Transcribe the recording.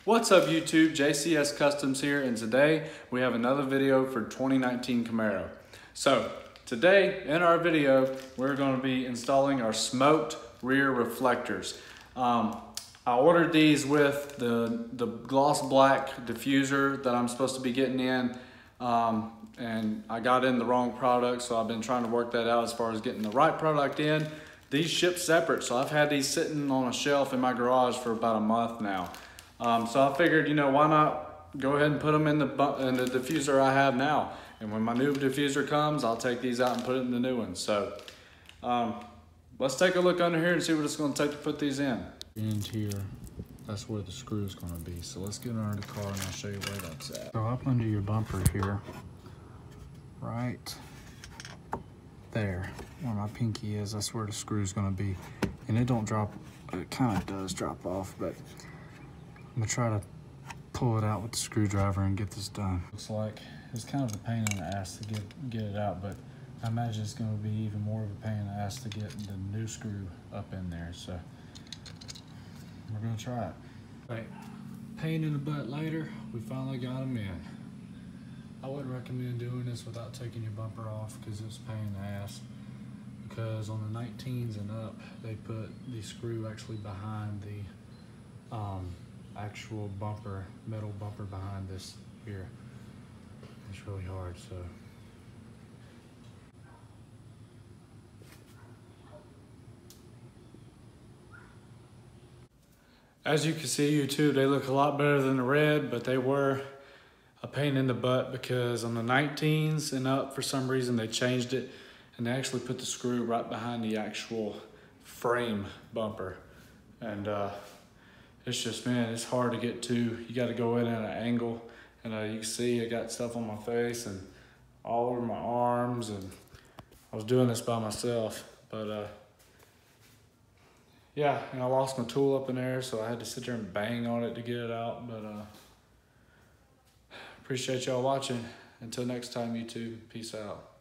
What's up YouTube, JCS Customs here, and today we have another video for 2019 Camaro. So today in our video we're going to be installing our smoked rear reflectors. I ordered these with the gloss black diffuser that I'm supposed to be getting in, and I got in the wrong product, so I've been trying to work that out as far as getting the right product in. These ship separate, so I've had these sitting on a shelf in my garage for about a month now. So I figured, why not go ahead and put them in the diffuser I have now. And when my new diffuser comes, I'll take these out and put it in the new one. So let's take a look under here and see what it's going to take to put these in. Into here, that's where the screw is going to be. So let's get under the car and I'll show you where that's at. So up under your bumper here, right there, where my pinky is, that's where the screw is going to be. And it don't drop, it kind of does drop off, but I'm gonna try to pull it out with the screwdriver and get this done. Looks like it's kind of a pain in the ass to get it out, but I imagine it's gonna be even more of a pain in the ass to get the new screw up in there, so we're gonna try it. Right, pain in the butt later, we finally got them in. I wouldn't recommend doing this without taking your bumper off because it's a pain in the ass. Because on the 19s and up, they put the screw actually behind the actual bumper, metal bumper behind this here. It's really hard, so. As you can see, YouTube, they look a lot better than the red, but they were a pain in the butt because on the 19s and up, for some reason, they changed it and they actually put the screw right behind the actual frame bumper. And it's just, man, it's hard to get to. You got to go in at an angle, and you can see I got stuff on my face and all over my arms, and I was doing this by myself, but yeah, and I lost my tool up in there, so I had to sit there and bang on it to get it out. But appreciate y'all watching. Until next time, YouTube, peace out.